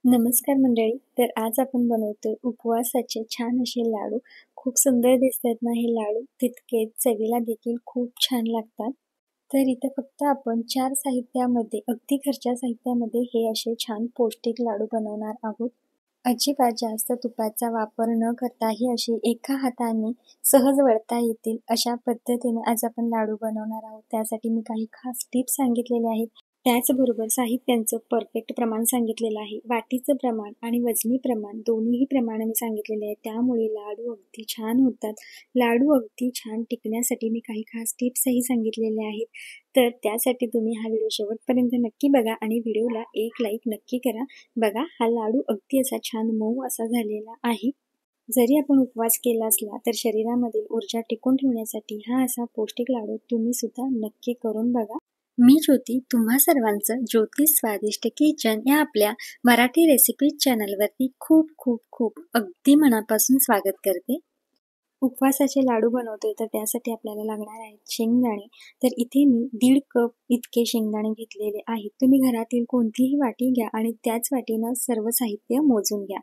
नमस्कार मंडळी. तर आज आपण बनवतोय उपवासाचे छान असे लाडू. खूप सुंदर दिसतात ना हे लाडू, तितकेच चवीला देखील खूप छान लागतात. तर इथे फक्त आपण 4 साहित्यामध्ये, अगदी घरच्या साहित्यामध्ये हे असे छान पौष्टिक लाडू बनवणार आहोत. अजिबात जास्त तुपाचा वापर न करता हे असे एका हाताने सहज वळता येतील अशा पद्धतीने आज आपण लाडू बनवणार आहोत. त्यासाठी मी काही खास टिप्स सांगितलेले आहेत. त्याचबरोबर साहित्यांचं परफेक्ट प्रमाण सांगितलेलं आहे. वाटीचं प्रमाण आणि वजनी प्रमाण दोन्हीही प्रमाण मी सांगितलेले आहे. त्यामुळे लाडू अगदी छान होतात. लाडू अगदी छान टिकण्यासाठी मी काही खास टिप्सही सांगितलेले आहेत. तर त्यासाठी तुम्ही हा व्हिडिओ शेवटपर्यंत नक्की बघा आणि व्हिडिओला एक लाईक नक्की करा. बघा, हा लाडू अगदी असा छान मऊ असा झालेला आहे. जरी आपण उपवास केला असला तर शरीरामधील ऊर्जा टिकून ठेवण्यासाठी हा असा पौष्टिक लाडू तुम्ही सुद्धा नक्की करून बघा. मी ज्योती तुम्हा सर्वांचं ज्योती स्वादिष्ट किचन या आपल्या मराठी रेसिपी चॅनलवरती खूप खूप खूप अगदी मनापासून स्वागत करते. उपवासाचे लाडू बनवतोय तर त्यासाठी आपल्याला लागणार आहेत शेंगदाणे. तर इथे मी 1.5 कप इतके शेंगदाणे घेतलेले आहेत. तुम्ही घरातील कोणतीही वाटी घ्या आणि त्याच वाटीनं सर्व साहित्य मोजून घ्या.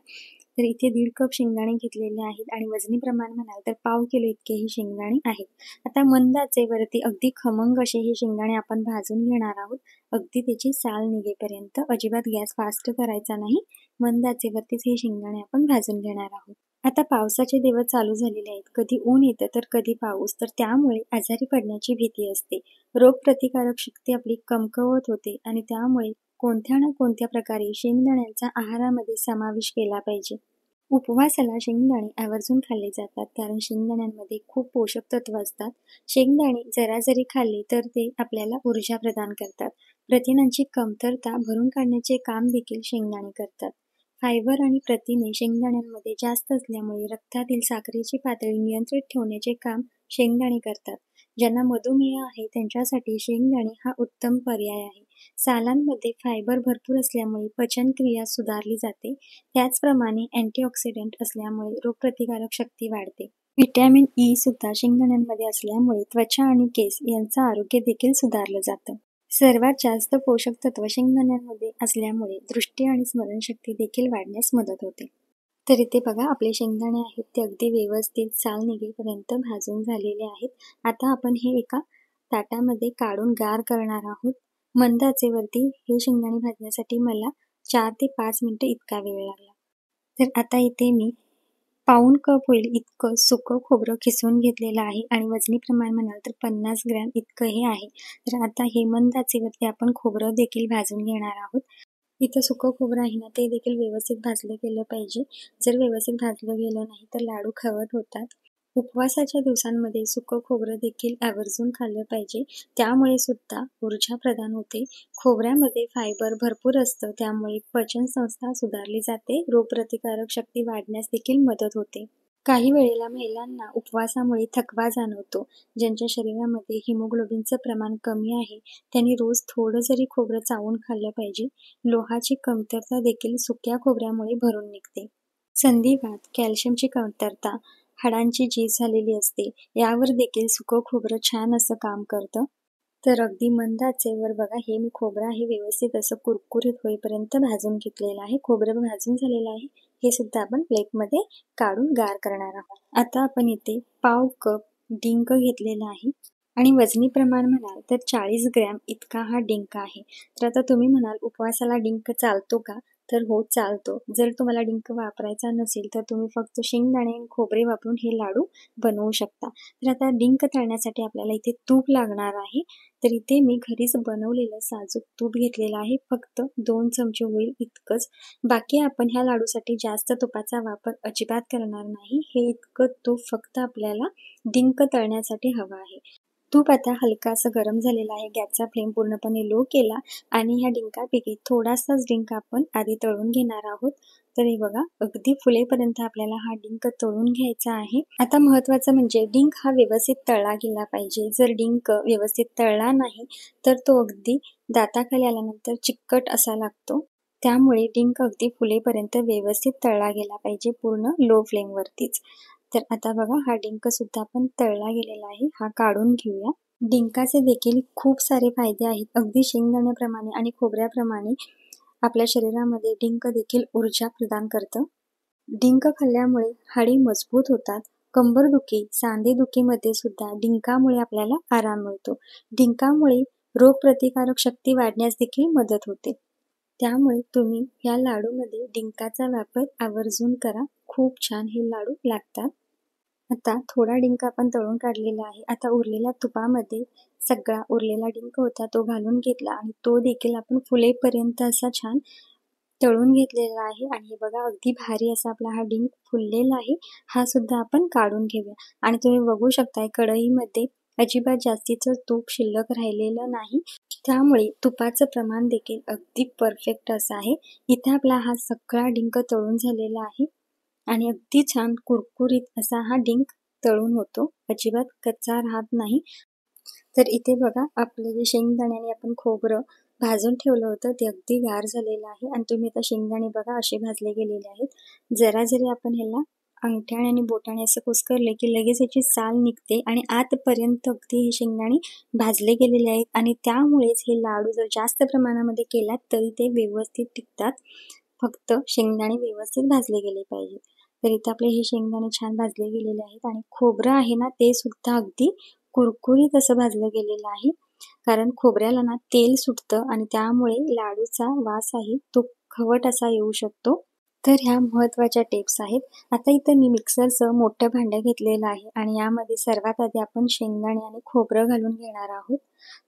तर इथे 1.5 कप शेंगदाणे घेतलेले आहेत आणि वजनी प्रमाण म्हणाल तर 1/2 किलो इतके ही शेंगदाणे आहेत. आता मंद आचेवरती अगदी खमंग असे हे शेंगदाणे आपण भाजून घेणार आहोत. अगदी त्याची साल निघेपर्यंत. अजिबात गॅस फास्ट करायचा नाही. मंद आचेवरतीच हे शेंगदाणे आपण भाजून घेणार आहोत. आता पावसाचे दिवस चालू झालेले आहेत. कधी ऊन येतं तर कधी पाऊस. तर त्यामुळे आजारी पडण्याची भीती असते. रोगप्रतिकारक शक्ती आपली कमकुवत होते आणि त्यामुळे कोणत्या ना कोणत्या प्रकारे शेंगदाण्यांचा आहारामध्ये समावेश केला पाहिजे. उपवासाला शेंगदाणे आवर्जून खाल्ले जातात कारण शेंगदाण्यांमध्ये खूप पोषक तत्व असतात. शेंगदाणे जरा जरी खाल्ले तर ते आपल्याला ऊर्जा प्रदान करतात. प्रथिनांची कमतरता भरून काढण्याचे काम देखील शेंगदाणे करतात. फायबर आणि प्रथिने शेंगदाण्यांमध्ये जास्त असल्यामुळे रक्तातील साखरेची पातळी नियंत्रित ठेवण्याचे काम शेंगदाणे करतात. ज्यांना मधुमेह आहे त्यांच्यासाठी शेंगदाणे हा उत्तम पर्याय आहे. सालांमध्ये फायबर भरपूर असल्यामुळे पचनक्रिया सुधारली जाते. त्याचप्रमाणे अँटीऑक्सिडंट असल्यामुळे रोगप्रतिकारक शक्ती वाढते. व्हिटॅमिन ई सुद्धा शेंगदाण्यांमध्ये असल्यामुळे त्वचा आणि केस यांचं आरोग्य देखील सुधारलं जातं. सर्वात जास्त पोषक तत्व शेंगदाण्यांमध्ये असल्यामुळे दृष्टी आणि स्मरणशक्ती देखील वाढण्यास मदत होते. तर इथे बघा, आपले शेंगदाणे आहेत ते अगदी व्यवस्थित साल निघेपर्यंत भाजून झालेले आहेत. आता आपण हे एका ताटामध्ये काढून गार करणार आहोत. मंद आचेवरती हे शेंगदाणे भाजण्यासाठी मला 4 ते 5 मिनिटं इतका वेळ लागला. तर आता इथे मी 1/4 कप होईल इतकं सुकं खोबरं खिसून घेतलेलं आहे आणि वजनी प्रमाण म्हणाल तर 50 ग्रॅम इतकं हे आहे. तर आता हे मंद आचेवरती आपण खोबरं देखील भाजून घेणार आहोत. इथं सुकं खोबरं आहे ना, ते देखील व्यवस्थित भाजलं गेलं पाहिजे. जर व्यवस्थित भाजलं गेलं नाही तर लाडू खवट होतात. उपवासाच्या दिवसांमध्ये सुकं खोबरं देखील आवर्जून खाल्लं पाहिजे. त्यामुळे सुद्धा ऊर्जा प्रदान होते. खोबऱ्यामध्ये फायबर भरपूर असतं त्यामुळे पचनसंस्था सुधारली जाते. रोगप्रतिकारक शक्ती वाढण्यास देखील मदत होते. काही वेळेला महिलांना उपवासामुळे थकवा जाणवतो. ज्यांच्या शरीरामध्ये हिमोग्लोबिनचं प्रमाण कमी आहे त्यांनी रोज थोडं जरी खोबरं चावून खाल्लं पाहिजे. लोहाची कमतरता देखील सुक्या खोबऱ्यामुळे भरून निघते. संधिवात, कॅल्शियमची कमतरता, हाडांची झीज झालेली असते यावर देखील सुकं खोबरं छान असं काम करतं. तर अगदी मंद आचेवर बघा, हे मी खोबरं आहे व्यवस्थित असं कुरकुरीत होईपर्यंत भाजून घेतलेलं आहे. खोबरं भाजून झालेलं आहे. हे सुद्धा आपण प्लेटमध्ये काढून गार करणार आहोत. आता आपण इथे 1/2 कप डिंक घेतलेला आहे आणि वजनी प्रमाण म्हणाल तर 40 ग्रॅम इतका हा डिंक आहे. तर आता तुम्ही म्हणाल उपवासाला डिंक चालतो का? तर हो, चालतो. जर तुम्हाला डिंक वापरायचा नसेल तर तुम्ही फक्त शेंगदाणे आणि खोबरे वापरून हे लाडू बनवू शकता. तर आता डिंक तळण्यासाठी आपल्याला इथे तूप लागणार आहे. तर इथे मी घरीच बनवलेलं साजूक तूप घेतलेलं आहे. फक्त 2 चमचे होईल इतकंच. बाकी आपण ह्या लाडूसाठी जास्त तुपाचा वापर अजिबात करणार नाही. हे इतकं तूप फक्त आपल्याला डिंक तळण्यासाठी हवं आहे. तूप आता हलका असं गरम झालेलं आहे. गॅसचा फ्लेम पूर्णपणे लो केला आणि ह्या डिंकापैकी थोडासाच डिंक आपण आधी तळून घेणार आहोत. तर हे बघा, अगदी फुलेपर्यंत आपल्याला हा डिंक तळून घ्यायचा आहे. आता महत्त्वाचं म्हणजे डिंक हा व्यवस्थित तळला गेला पाहिजे. जर डिंक व्यवस्थित तळला नाही तर तो अगदी दाताखाली आल्यानंतर चिकट असा लागतो. त्यामुळे डिंक अगदी फुलेपर्यंत व्यवस्थित तळला गेला पाहिजे, पूर्ण लो फ्लेमवरतीच. तर आता बघा, हा डिंक सुद्धा आपण तळला गेलेला आहे. हा काढून घेऊया. डिंकाचे देखील खूप सारे फायदे आहेत. अगदी शेंगदाण्याप्रमाणे आणि खोबऱ्याप्रमाणे आपल्या शरीरामध्ये डिंक देखील ऊर्जा प्रदान करतं. डिंक खाल्ल्यामुळे हाडे मजबूत होतात. कंबरदुखी, सांधेदुखीमध्ये सुद्धा डिंकामुळे आपल्याला आराम मिळतो. डिंकामुळे रोगप्रतिकारक शक्ती वाढण्यास देखील मदत होते. त्यामुळे तुम्ही या लाडूमध्ये डिंकाचा वापर आवर्जून करा. खूप छान हे लाडू लागतात. आता थोडा डिंक आपण तळून काढलेला आहे. आता उरलेल्या तुपामध्ये सगळा उरलेला डिंक होता तो घालून घेतला आणि तो देखील आपण फुलेपर्यंत असा छान तळून घेतलेला आहे. आणि हे बघा अगदी भारी असा आपला हा डिंक फुललेला आहे. हा सुद्धा आपण काढून घेऊया. आणि तुम्ही बघू शकताय कढईमध्ये अजिबात जास्तीचं तूप शिल्लक राहिलेलं नाही. त्यामुळे तुपाचं प्रमाण देखील अगदी परफेक्ट असं आहे. इथे आपला हा सगळा डिंक तळून झालेला आहे आणि अगदी छान कुरकुरीत असा हा डिंक तळून होतो. अजिबात कच्चा राहत नाही. तर इथे बघा आपले जे शेंगदाण्याने आपण खोबरं भाजून ठेवलं होतं ते अगदी गार झालेलं आहे. आणि तुम्ही आता शेंगदाणे बघा असे भाजले गेलेले आहेत. जरा जरी आपण ह्याला अंगठ्याने आणि बोटाने असं कुस्करले की लगेच याची साल निघते आणि आतपर्यंत अगदी हे शेंगदाणे भाजले गेलेले आहेत. आणि त्यामुळेच हे लाडू जर जास्त प्रमाणामध्ये केलात तरी ते व्यवस्थित टिकतात. फक्त शेंगदाणे व्यवस्थित भाजले गेले पाहिजे. तर इथे आपले हे शेंगदाणे छान भाजले गेलेले आहेत. आणि खोबरं आहे ना ते सुद्धा अगदी कुरकुरीत असं भाजलं गेलेलं आहे. कारण खोबऱ्याला ना तेल सुटतं आणि त्यामुळे लाडूचा वास आहे तो खवट असा येऊ शकतो. तर ह्या महत्त्वाच्या टिप्स आहेत. आता इथं मी मिक्सरचं मोठं भांडं घेतलेलं आहे आणि यामध्ये सर्वात आधी आपण शेंगदाणे आणि खोबरं घालून घेणार आहोत.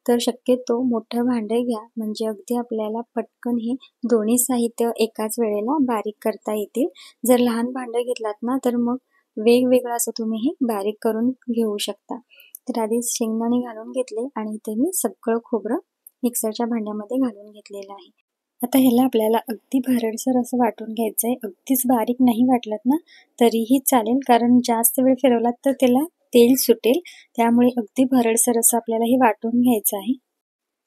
तर शक्यतो मोठं भांडं घ्या म्हणजे अगदी आपल्याला पटकन हे दोन्ही साहित्य एकाच वेळेला बारीक करता येतील. जर लहान भांडं घेतलात ना तर मग वेगवेगळं असं तुम्ही हे बारीक करून घेऊ शकता. तर आधी शेंगदाणे घालून घेतले आणि इथे मी सगळं खोबरं मिक्सरच्या भांड्यामध्ये घालून घेतलेलं आहे. आता ह्याला आपल्याला अगदी भरडसर असं वाटून घ्यायचं आहे. अगदीच बारीक नाही वाटलात ना तरीही चालेल, कारण जास्त वेळ फिरवलात तर त्याला तेल सुटेल. त्यामुळे अगदी भरडसर असं आपल्याला हे वाटून घ्यायचं आहे.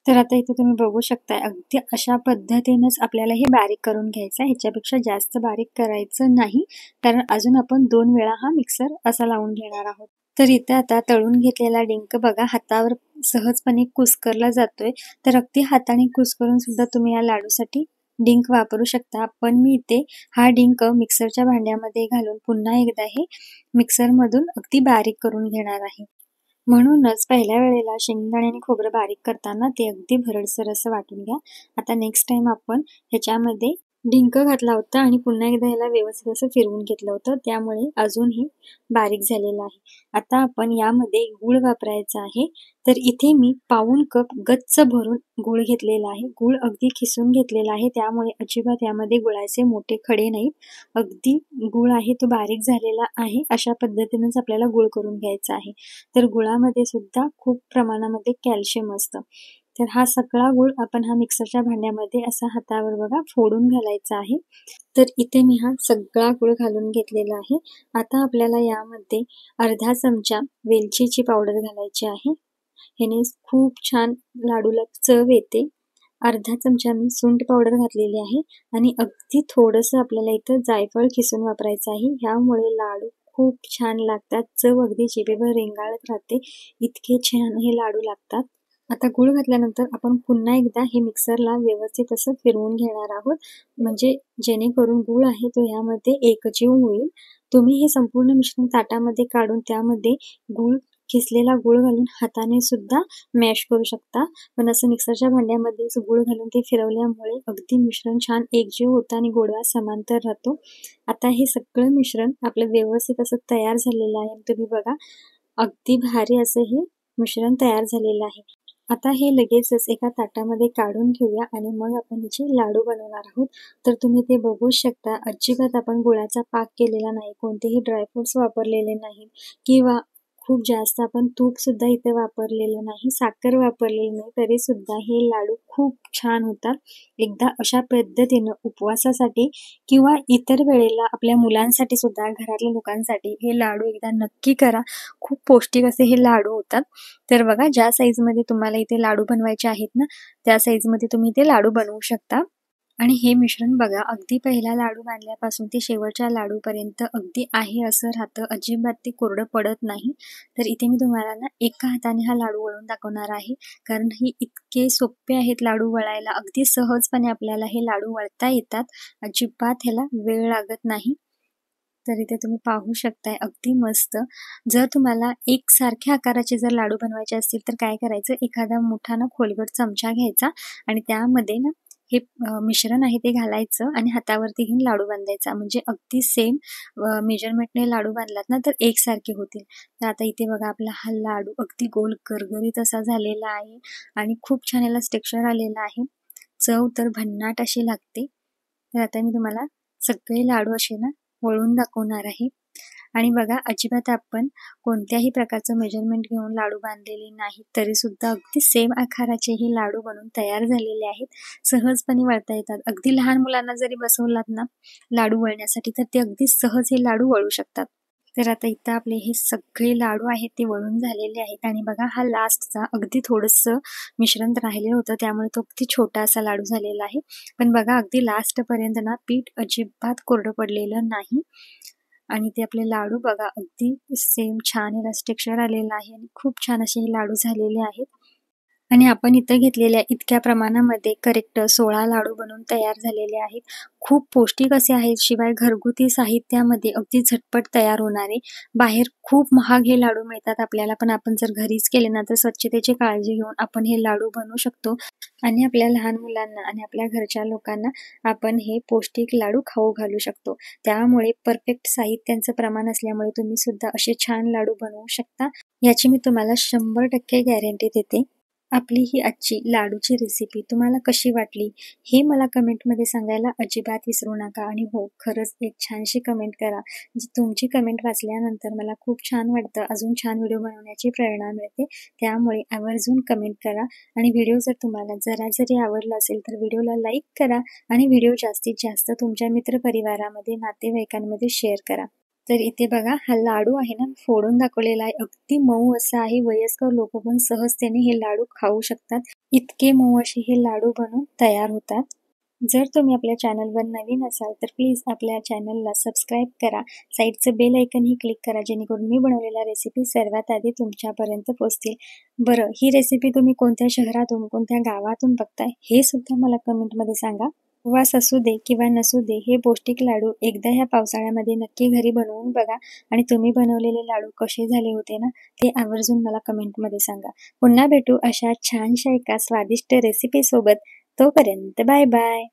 तर आता इथे तुम्ही बघू शकताय अगदी अशा पद्धतीनंच आपल्याला हे बारीक करून घ्यायचं आहे. ह्याच्यापेक्षा जास्त बारीक करायचं नाही, कारण अजून आपण 2 वेळा हा मिक्सर असा लावून घेणार आहोत. तर इथे आता तळून घेतलेला डिंक बघा हातावर सहजपणे कुस्करला जातोय. तर अगदी हाताने कुस्करून सुद्धा तुम्ही या लाडूसाठी डिंक वापरू शकता. पण मी इथे हा डिंक मिक्सरच्या भांड्यामध्ये घालून पुन्हा एकदा हे मिक्सरमधून अगदी बारीक करून घेणार आहे. म्हणूनच पहिल्या वेळेला शेंगदाणे आणि खोबरं बारीक करताना ते अगदी भरडसर असं वाटून घ्या. आता नेक्स्ट टाइम आपण ह्याच्यामध्ये डिंक घातला होता आणि पुन्हा एकदा ह्याला व्यवस्थित असं फिरवून घेतलं होतं, त्यामुळे अजूनही बारीक झालेलं आहे. आता आपण यामध्ये गूळ वापरायचा आहे. तर इथे मी पाऊण कप गच्च भरून गूळ घेतलेला आहे. गूळ अगदी खिसून घेतलेला आहे, त्यामुळे अजिबात यामध्ये गुळाचे मोठे खडे नाहीत. अगदी गूळ आहे तो बारीक झालेला आहे. अशा पद्धतीनेच आपल्याला गूळ करून घ्यायचा आहे. तर गुळामध्ये सुद्धा खूप प्रमाणामध्ये कॅल्शियम असतं. तर हा सगळा गूळ आपण हा मिक्सरच्या भांड्यामध्ये असा हातावर बघा फोडून घालायचा आहे. तर इथे मी हा सगळा गूळ घालून घेतलेला आहे. आता आपल्याला यामध्ये अर्धा चमचा वेलचीची पावडर घालायची आहे. ह्याने खूप छान लाडूला चव येते. अर्धा चमचा मी सुंठ पावडर घातलेली आहे आणि अगदी थोडंसं आपल्याला इथं जायफळ खिसून वापरायचं आहे. ह्यामुळे लाडू खूप छान लागतात. चव अगदी जिभेवर रेंगाळत राहते. इतके छान हे लाडू लागतात. आता गूळ घातल्यानंतर आपण पुन्हा एकदा हे मिक्सरला व्यवस्थित असं फिरवून घेणार आहोत, म्हणजे जेणेकरून गूळ आहे तो ह्यामध्ये एकजीव होईल. तुम्ही हे संपूर्ण मिश्रण ताटामध्ये काढून त्यामध्ये खिसलेला गूळ घालून हाताने सुद्धा मॅश करू शकता. पण असं मिक्सरच्या भांड्यामध्ये गूळ घालून ते फिरवल्यामुळे अगदी मिश्रण छान एकजीव होतं आणि गोडवा समांतर राहतो. आता हे सगळं मिश्रण आपलं व्यवस्थित असं तयार झालेलं आहे. तुम्ही बघा अगदी भारी असं हे मिश्रण तयार झालेलं आहे. आता हे लगेचच एका ताटामध्ये काढून घेऊया आणि मग आपण ह्याचे लाडू बनवणार आहोत. तर तुम्ही ते बघू शकता अजिबात आपण गुळाचा पाक केलेला नाही, कोणतेही ड्रायफ्रुट्स वापरलेले नाहीत किंवा खूप जास्त आपण तूप सुद्धा इथे वापरलेलं नाही, साखर वापरलेली नाही, तरी सुद्धा हे लाडू खूप छान होतात. एकदा अशा पद्धतीनं उपवासासाठी किंवा इतर वेळेला आपल्या मुलांसाठी सुद्धा घरातल्या लोकांसाठी हे लाडू एकदा नक्की करा. खूप पौष्टिक असे हे लाडू होतात. तर बघा ज्या साईजमध्ये तुम्हाला इथे लाडू बनवायचे आहेत ना त्या साईजमध्ये तुम्ही ते लाडू बनवू शकता. आणि हे मिश्रण बघा, अगदी पहिला लाडू बांधल्यापासून ते शेवटच्या लाडूपर्यंत अगदी आहे असं राहतं, अजिबात ते कोरडं पडत नाही. तर इथे मी तुम्हाला ना एका हाताने हा लाडू वळून दाखवणार आहे, कारण हे इतके सोपे आहेत लाडू वळायला. अगदी सहजपणे आपल्याला हे लाडू वळता येतात, अजिबात ह्याला वेळ लागत नाही. तर इथे तुम्ही पाहू शकताय अगदी मस्त. जर तुम्हाला एकसारख्या आकाराचे जर लाडू बनवायचे असतील तर काय करायचं, एखादा मोठा ना खोलगट चमचा घ्यायचा आणि त्यामध्ये ना हे मिश्रण आहे ते घालायचं आणि हातावरती घेऊन लाडू बांधायचा. म्हणजे अगदी सेम मेजरमेंटने लाडू बांधलात ना तर एकसारखे होतील. तर आता इथे बघा आपला हा लाडू अगदी गोल गरगरीत असा झालेला आहे आणि खूप छान याला टेक्स्चर आलेलं आहे. चव तर भन्नाट अशी लागते. तर आता मी तुम्हाला सगळे लाडू असे ना वळून दाखवणार आहे. आणि बघा, अजिबात आपण कोणत्याही प्रकारचं मेजरमेंट घेऊन लाडू बांधलेले नाही, तरी सुद्धा अगदी सेम आकाराचे हे लाडू बनून तयार झालेले आहेत. सहजपणे वळता येतात. अगदी लहान मुलांना जरी बसवलात ना लाडू वळण्यासाठी तर ते अगदी सहज हे लाडू वळू शकतात. तर आता इथं आपले हे सगळे लाडू आहेत ते वळून झालेले आहेत आणि बघा हा लास्टचा अगदी थोडंसं मिश्रण राहिलेलं होतं, त्यामुळे तो अगदी छोटा असा लाडू झालेला आहे. पण बघा अगदी लास्टपर्यंत ना पीठ अजिबात कोरडं पडलेलं नाही आणि ते आपले लाडू बघा अगदी सेम छान याला टेक्स्चर आलेलं आहे आणि खूप छान असे हे लाडू झालेले आहेत. आणि आपण इथं घेतलेल्या इतक्या प्रमाणामध्ये करेक्ट 16 लाडू बनवून तयार झालेले आहेत. खूप पौष्टिक असे आहेत, शिवाय घरगुती साहित्यामध्ये अगदी झटपट तयार होणारे. बाहेर खूप महाग हे लाडू मिळतात आपल्याला, पण आपण जर घरीच केले ना तर स्वच्छतेची काळजी घेऊन आपण हे लाडू बनवू शकतो आणि आपल्या लहान मुलांना आणि आपल्या घरच्या लोकांना आपण हे पौष्टिक लाडू खाऊ घालू शकतो. त्यामुळे परफेक्ट साहित्यांचं प्रमाण असल्यामुळे तुम्ही सुद्धा असे छान लाडू बनवू शकता, याची मी तुम्हाला 100% गॅरंटी देते. आपली ही आजची लाडूची रेसिपी तुम्हाला कशी वाटली हे मला कमेंटमध्ये सांगायला अजिबात विसरू नका. आणि हो, खरंच एक छानशी कमेंट करा. तुमची कमेंट वाचल्यानंतर मला खूप छान वाटतं, अजून छान व्हिडिओ बनवण्याची प्रेरणा मिळते. त्यामुळे आवर्जून कमेंट करा आणि व्हिडिओ जर तुम्हाला जरा जरी आवडला असेल तर व्हिडिओला लाईक करा आणि व्हिडिओ जास्तीत जास्त तुमच्या मित्रपरिवारामध्ये, नातेवाईकांमध्ये शेअर करा. तर इथे बघा हा लाडू आहे ना फोडून दाखवलेला आहे, अगदी मऊ असा आहे. वयस्कर लोक पण सहजतेने हे लाडू खाऊ शकतात, इतके मऊ असे हे लाडू बनून तयार होतात. जर तुम्ही आपल्या चॅनलवर नवीन असाल तर प्लीज आपल्या चॅनलला सबस्क्राईब करा, साईडचं बेल आयकनही क्लिक करा, जेणेकरून मी बनवलेल्या रेसिपी सर्वात आधी तुमच्यापर्यंत पोहोचतील. बरं, ही रेसिपी तुम्ही कोणत्या शहरातून, कोणत्या गावातून बघताय हे सुद्धा मला कमेंटमध्ये सांगा. उपवास असू दे किंवा नसू दे, हे पौष्टिक लाडू एकदा ह्या पावसाळ्यामध्ये नक्की घरी बनवून बघा आणि तुम्ही बनवलेले लाडू कसे झाले होते ना ते आवर्जून मला कमेंटमध्ये सांगा. पुन्हा भेटू अशा छानशा एका स्वादिष्ट रेसिपी सोबत. तोपर्यंत बाय बाय.